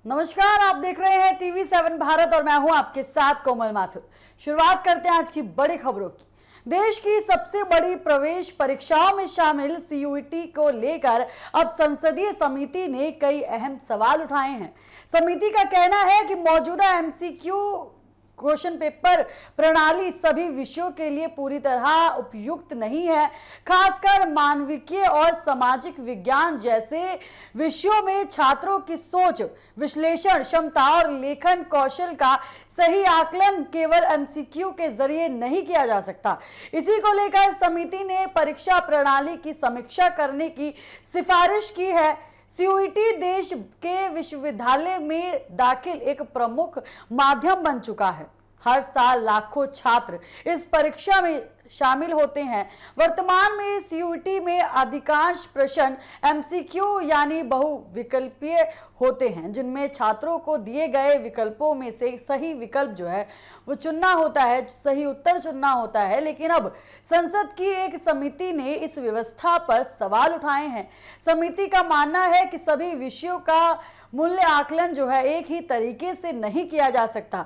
नमस्कार, आप देख रहे हैं टीवी7 भारत और मैं हूं आपके साथ कोमल माथुर। शुरुआत करते हैं आज की बड़ी खबरों की। देश की सबसे बड़ी प्रवेश परीक्षाओं में शामिल सीयूईटी को लेकर अब संसदीय समिति ने कई अहम सवाल उठाए हैं। समिति का कहना है कि मौजूदा एमसीक्यू क्वेश्चन पेपर प्रणाली सभी विषयों के लिए पूरी तरह उपयुक्त नहीं है। खासकर मानविकीय और सामाजिक विज्ञान जैसे विषयों में छात्रों की सोच, विश्लेषण क्षमता और लेखन कौशल का सही आकलन केवल एमसीक्यू के जरिए नहीं किया जा सकता। इसी को लेकर समिति ने परीक्षा प्रणाली की समीक्षा करने की सिफारिश की है। सीयूईटी देश के विश्वविद्यालय में दाखिल एक प्रमुख माध्यम बन चुका है। हर साल लाखों छात्र इस परीक्षा में शामिल होते हैं। वर्तमान में सीयूईटी में अधिकांश प्रश्न एमसीक्यू यानी बहुविकल्पीय होते हैं, जिनमें छात्रों को दिए गए विकल्पों में से सही विकल्प जो है वो चुनना होता है, सही उत्तर चुनना होता है। लेकिन अब संसद की एक समिति ने इस व्यवस्था पर सवाल उठाए हैं। समिति का मानना है कि सभी विषयों का मूल्य आकलन जो है एक ही तरीके से नहीं किया जा सकता।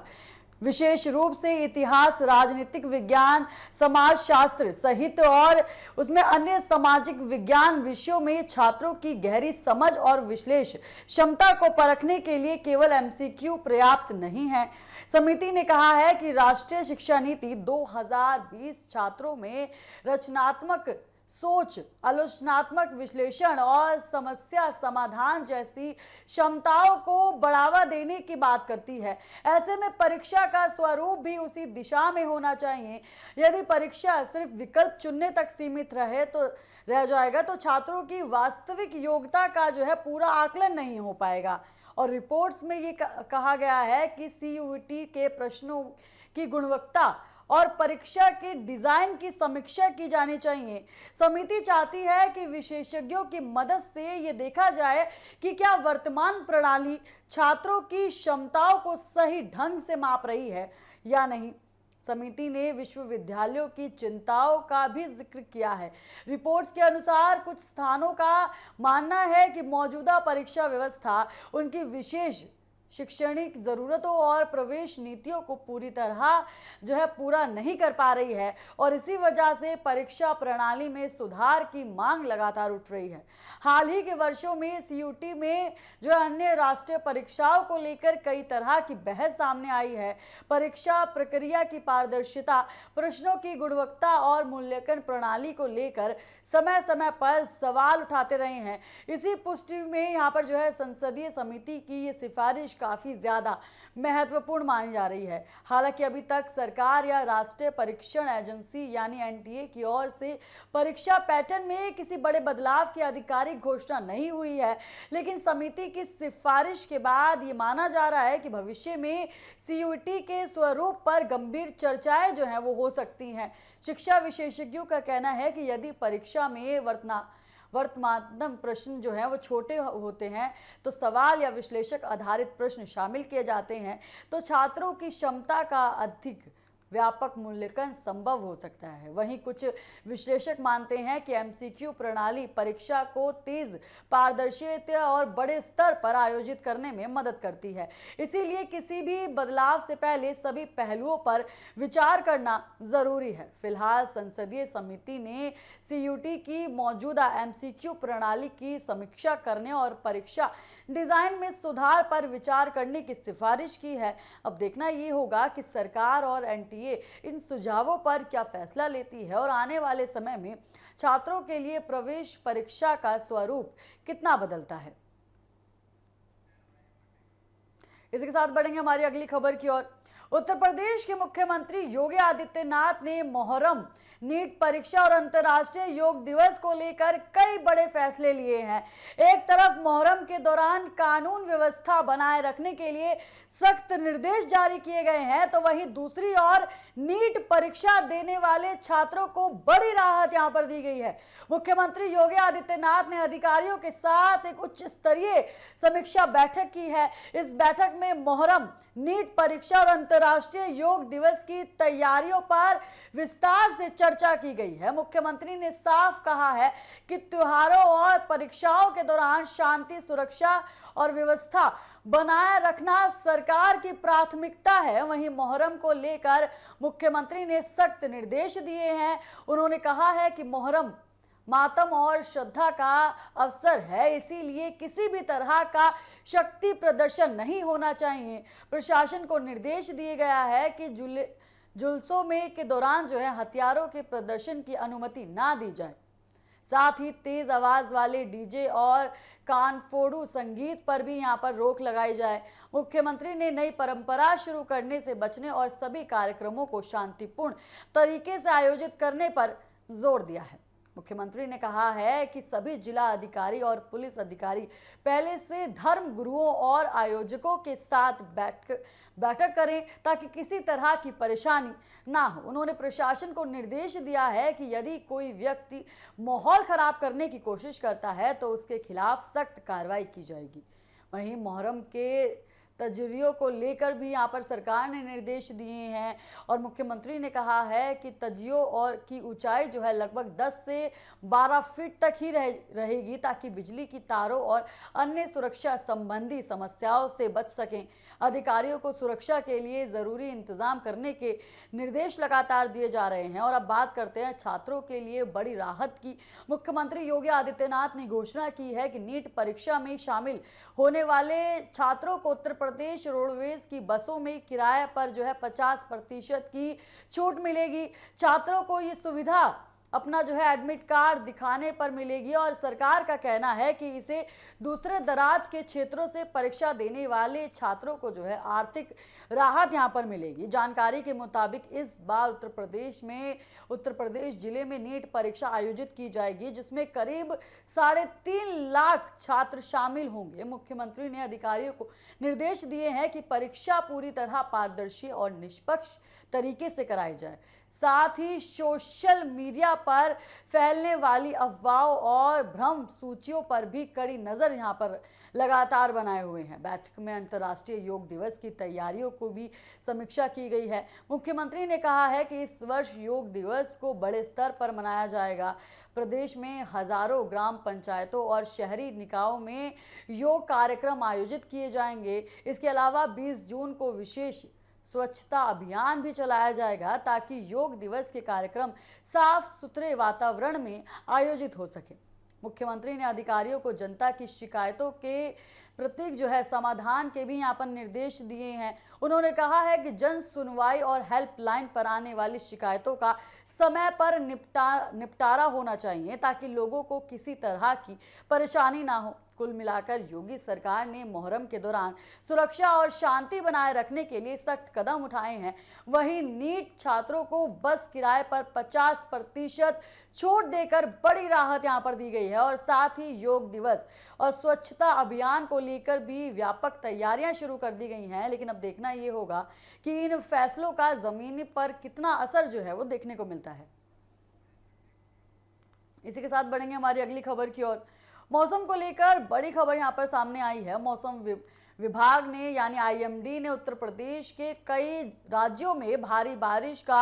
विशेष रूप से इतिहास, राजनीतिक विज्ञान, समाजशास्त्र, साहित्य और उसमें अन्य सामाजिक विज्ञान विषयों में छात्रों की गहरी समझ और विश्लेषण क्षमता को परखने के लिए केवल एमसीक्यू पर्याप्त नहीं है। समिति ने कहा है कि राष्ट्रीय शिक्षा नीति 2020 छात्रों में रचनात्मक सोच, आलोचनात्मक विश्लेषण और समस्या समाधान जैसी क्षमताओं को बढ़ावा देने की बात करती है। ऐसे में परीक्षा का स्वरूप भी उसी दिशा में होना चाहिए। यदि परीक्षा सिर्फ विकल्प चुनने तक सीमित रह जाएगा तो छात्रों की वास्तविक योग्यता का जो है पूरा आकलन नहीं हो पाएगा। और रिपोर्ट्स में ये कहा गया है कि सीयूईटी के प्रश्नों की गुणवत्ता और परीक्षा के डिजाइन की समीक्षा की जानी चाहिए। समिति चाहती है कि विशेषज्ञों की मदद से ये देखा जाए कि क्या वर्तमान प्रणाली छात्रों की क्षमताओं को सही ढंग से माप रही है या नहीं। समिति ने विश्वविद्यालयों की चिंताओं का भी जिक्र किया है। रिपोर्ट्स के अनुसार कुछ स्थानों का मानना है कि मौजूदा परीक्षा व्यवस्था उनकी विशेष शैक्षणिक जरूरतों और प्रवेश नीतियों को पूरी तरह जो है पूरा नहीं कर पा रही है और इसी वजह से परीक्षा प्रणाली में सुधार की मांग लगातार उठ रही है। हाल ही के वर्षों में सीयूईटी में जो अन्य राष्ट्रीय परीक्षाओं को लेकर कई तरह की बहस सामने आई है। परीक्षा प्रक्रिया की पारदर्शिता, प्रश्नों की गुणवत्ता और मूल्यांकन प्रणाली को लेकर समय समय पर सवाल उठाते रहे हैं। इसी पुष्टि में यहाँ पर जो है संसदीय समिति की ये सिफारिश काफी ज्यादा महत्वपूर्ण मानी जा रही है। हालांकि अभी तक सरकार या राष्ट्रीय परीक्षण एजेंसी यानी एनटीए की ओर से परीक्षा पैटर्न में किसी बड़े बदलाव की आधिकारिक घोषणा नहीं हुई है। लेकिन समिति की सिफारिश के बाद ये माना जा रहा है कि भविष्य में सीयूईटी के स्वरूप पर गंभीर चर्चाएं जो हैं वो हो सकती हैं। शिक्षा विशेषज्ञों का कहना है कि यदि परीक्षा में वर्तमान प्रश्न जो है वो छोटे होते हैं तो सवाल या विश्लेषक आधारित प्रश्न शामिल किए जाते हैं तो छात्रों की क्षमता का अधिक व्यापक मूल्यांकन संभव हो सकता है। वहीं कुछ विश्लेषक मानते हैं कि एमसीक्यू प्रणाली परीक्षा को तेज, पारदर्शी और बड़े स्तर पर आयोजित करने में मदद करती है। इसीलिए किसी भी बदलाव से पहले सभी पहलुओं पर विचार करना जरूरी है। फिलहाल संसदीय समिति ने सीयूईटी की मौजूदा एमसीक्यू प्रणाली की समीक्षा करने और परीक्षा डिजाइन में सुधार पर विचार करने की सिफारिश की है। अब देखना ये होगा कि सरकार और एनटीए इन सुझावों पर क्या फैसला लेती है और आने वाले समय में छात्रों के लिए प्रवेश परीक्षा का स्वरूप कितना बदलता है। इसी के साथ बढ़ेंगे हमारी अगली खबर की ओर। उत्तर प्रदेश के मुख्यमंत्री योगी आदित्यनाथ ने मोहर्रम, नीट परीक्षा और अंतर्राष्ट्रीय योग दिवस को लेकर कई बड़े फैसले लिए हैं। एक तरफ मोहर्रम के दौरान कानून व्यवस्था बनाए रखने के लिए सख्त निर्देश जारी किए गए हैं तो वहीं दूसरी ओर नीट परीक्षा देने वाले छात्रों को बड़ी राहत यहां पर दी गई है। मुख्यमंत्री योगी आदित्यनाथ ने अधिकारियों के साथ एक उच्च स्तरीय समीक्षा बैठक की है। इस बैठक में मोहर्रम, नीट परीक्षा और अंतर्राष्ट्रीय योग दिवस की तैयारियों पर विस्तार से चर्चा की गई है। मुख्यमंत्री ने साफ कहा है कि त्योहारों और परीक्षाओं के दौरान शांति, सुरक्षा और व्यवस्था बनाए रखना सरकार की प्राथमिकता है। वहीं मोहर्रम को लेकर मुख्यमंत्री ने सख्त निर्देश दिए हैं। उन्होंने कहा है कि मोहर्रम मातम और श्रद्धा का अवसर है, इसीलिए किसी भी तरह का शक्ति प्रदर्शन नहीं होना चाहिए। प्रशासन को निर्देश दिया गया है कि जुलूसों में के दौरान हथियारों के प्रदर्शन की अनुमति ना दी जाए। साथ ही तेज आवाज वाले डीजे और कानफोड़ू संगीत पर भी यहां पर रोक लगाई जाए। मुख्यमंत्री ने नई परंपरा शुरू करने से बचने और सभी कार्यक्रमों को शांतिपूर्ण तरीके से आयोजित करने पर जोर दिया है। मुख्यमंत्री ने कहा है कि सभी जिला अधिकारी और पुलिस अधिकारी पहले से धर्म गुरुओं और आयोजकों के साथ बैठक करें ताकि किसी तरह की परेशानी ना हो। उन्होंने प्रशासन को निर्देश दिया है कि यदि कोई व्यक्ति माहौल खराब करने की कोशिश करता है तो उसके खिलाफ सख्त कार्रवाई की जाएगी। वहीं मुहर्रम के तजियों को लेकर भी यहाँ पर सरकार ने निर्देश दिए हैं और मुख्यमंत्री ने कहा है कि तजियों और की ऊंचाई लगभग 10 से 12 फीट तक ही रहेगी ताकि बिजली की तारों और अन्य सुरक्षा संबंधी समस्याओं से बच सकें। अधिकारियों को सुरक्षा के लिए जरूरी इंतजाम करने के निर्देश लगातार दिए जा रहे हैं। और अब बात करते हैं छात्रों के लिए बड़ी राहत की। मुख्यमंत्री योगी आदित्यनाथ ने घोषणा की है कि नीट परीक्षा में शामिल होने वाले छात्रों को उत्तर प्रदेश रोडवेज की बसों में किराए पर 50% की छूट मिलेगी। छात्रों को ये सुविधा अपना एडमिट कार्ड दिखाने पर मिलेगी और सरकार का कहना है कि इसे दूसरे दराज के क्षेत्रों से परीक्षा देने वाले छात्रों को आर्थिक राहत यहां पर मिलेगी। जानकारी के मुताबिक इस बार उत्तर प्रदेश जिले में नीट परीक्षा आयोजित की जाएगी जिसमें करीब 3.5 लाख छात्र शामिल होंगे। मुख्यमंत्री ने अधिकारियों को निर्देश दिए हैं कि परीक्षा पूरी तरह पारदर्शी और निष्पक्ष तरीके से कराई जाए। साथ ही सोशल मीडिया पर फैलने वाली अफवाहों और भ्रम सूचियों पर भी कड़ी नजर यहां पर लगातार बनाए हुए हैं। बैठक में अंतर्राष्ट्रीय योग दिवस की तैयारियों को भी समीक्षा की गई है। मुख्यमंत्री ने कहा है कि इस वर्ष योग दिवस को बड़े स्तर पर मनाया जाएगा। प्रदेश में हजारों ग्राम पंचायतों और शहरी निकायों में योग कार्यक्रम आयोजित किए जाएंगे। इसके अलावा 20 जून को विशेष स्वच्छता अभियान भी चलाया जाएगा ताकि योग दिवस के कार्यक्रम साफ सुथरे वातावरण में आयोजित हो सके। मुख्यमंत्री ने अधिकारियों को जनता की शिकायतों के प्रतीक समाधान के भी यहाँ पर निर्देश दिए हैं। उन्होंने कहा है कि जन सुनवाई और हेल्पलाइन पर आने वाली शिकायतों का समय पर निपटारा होना चाहिए ताकि लोगों को किसी तरह की परेशानी ना हो। कुल मिलाकर योगी सरकार ने मुहर्रम के दौरान सुरक्षा और शांति बनाए रखने के लिए सख्त कदम उठाए हैं। वहीं नीट छात्रों को बस किराए पर 50% छूट देकर बड़ी राहत यहां पर दी गई है और साथ ही योग दिवस और स्वच्छता अभियान को लेकर भी व्यापक तैयारियां शुरू कर दी गई हैं। लेकिन अब देखना ये होगा कि इन फैसलों का जमीनी पर कितना असर वो देखने को मिलता है। इसी के साथ बढ़ेंगे हमारी अगली खबर की ओर। मौसम को लेकर बड़ी खबर यहां पर सामने आई है। मौसम विभाग ने यानी आईएमडी ने उत्तर प्रदेश के कई राज्यों में भारी बारिश का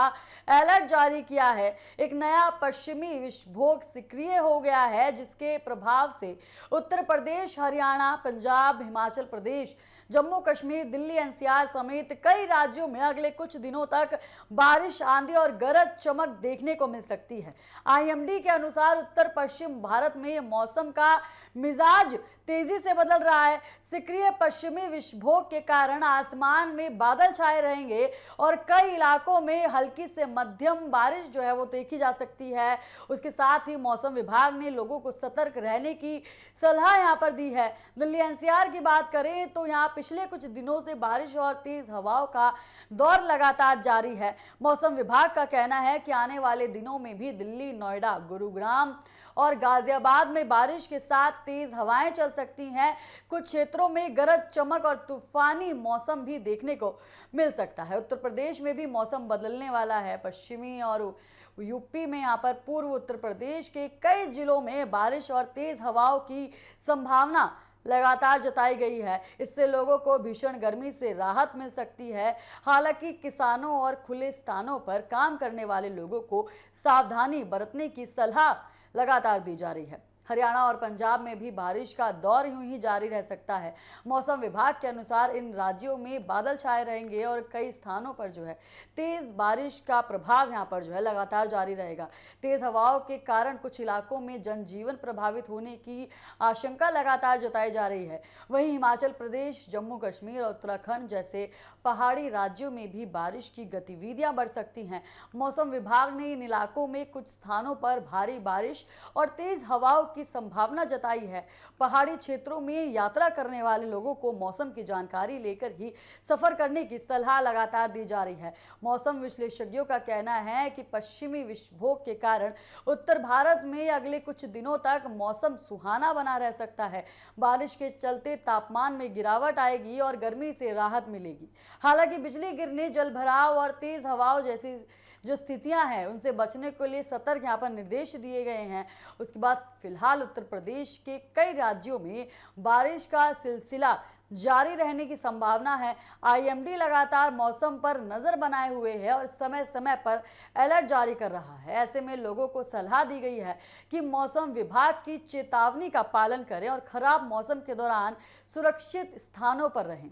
अलर्ट जारी किया है। एक नया पश्चिमी विक्षोभ सक्रिय हो गया है जिसके प्रभाव से उत्तर प्रदेश, हरियाणा, पंजाब, हिमाचल प्रदेश, जम्मू कश्मीर, दिल्ली, एनसीआर समेत कई राज्यों में अगले कुछ दिनों तक बारिश, आंधी और गरज चमक देखने को मिल सकती है। आईएमडी के अनुसार उत्तर पश्चिम भारत में मौसम का मिजाज तेजी से बदल रहा है। सक्रिय पश्चिमी विक्षोभ के कारण आसमान में बादल छाए रहेंगे और कई इलाकों में हल्की से मध्यम बारिश वो देखी जा सकती है। उसके साथ ही मौसम विभाग ने लोगों को सतर्क रहने की सलाह यहां पर दी है। दिल्ली एनसीआर की बात करें तो यहां पिछले कुछ दिनों से बारिश और तेज हवाओं का दौर लगातार जारी है। मौसम विभाग का कहना है कि आने वाले दिनों में भी दिल्ली, नोएडा, गुरुग्राम और गाजियाबाद में बारिश के साथ तेज हवाएं चल सकती हैं। कुछ क्षेत्रों में गरज चमक और तूफानी मौसम भी देखने को मिल सकता है। उत्तर प्रदेश में भी मौसम बदलने वाला है। पश्चिमी और यूपी में यहाँ पर पूर्व उत्तर प्रदेश के कई जिलों में बारिश और तेज हवाओं की संभावना लगातार जताई गई है। इससे लोगों को भीषण गर्मी से राहत मिल सकती है। हालांकि किसानों और खुले स्थानों पर काम करने वाले लोगों को सावधानी बरतने की सलाह लगातार दी जा रही है। हरियाणा और पंजाब में भी बारिश का दौर यूं ही जारी रह सकता है। मौसम विभाग के अनुसार इन राज्यों में बादल छाए रहेंगे और कई स्थानों पर जो है तेज बारिश का प्रभाव यहां पर जो है लगातार जारी रहेगा। तेज हवाओं के कारण कुछ इलाकों में जनजीवन प्रभावित होने की आशंका लगातार जताई जा रही है। वहीं हिमाचल प्रदेश, जम्मू कश्मीर और उत्तराखंड जैसे पहाड़ी राज्यों में भी बारिश की गतिविधियां बढ़ सकती हैं। मौसम विभाग ने इन इलाकों में कुछ स्थानों पर भारी बारिश और तेज हवाओं की संभावना जताई है। पहाड़ी क्षेत्रों में यात्रा करने वाले लोगों को मौसम की जानकारी लेकर ही सफर करने की सलाह लगातार दी जा रही है। मौसम विशेषज्ञों का कहना है कि पश्चिमी विक्षोभ के कारण उत्तर भारत में अगले कुछ दिनों तक मौसम सुहाना बना रह सकता है। बारिश के चलते तापमान में गिरावट आएगी और गर्मी से राहत मिलेगी। हालांकि बिजली गिरने, जलभराव और तेज हवाओं जैसी जो स्थितियां हैं उनसे बचने के लिए सतर्क यहाँ पर निर्देश दिए गए हैं। उसके बाद फिलहाल उत्तर प्रदेश के कई राज्यों में बारिश का सिलसिला जारी रहने की संभावना है। आईएमडी लगातार मौसम पर नजर बनाए हुए है और समय समय पर अलर्ट जारी कर रहा है। ऐसे में लोगों को सलाह दी गई है कि मौसम विभाग की चेतावनी का पालन करें और खराब मौसम के दौरान सुरक्षित स्थानों पर रहें।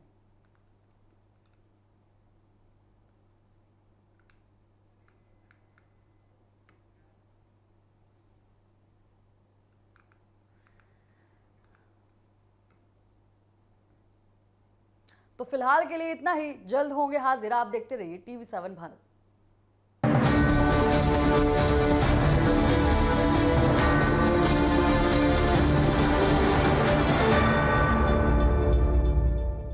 तो फिलहाल के लिए इतना ही। जल्द होंगे हाजिर। आप देखते रहिए TV7 भारत।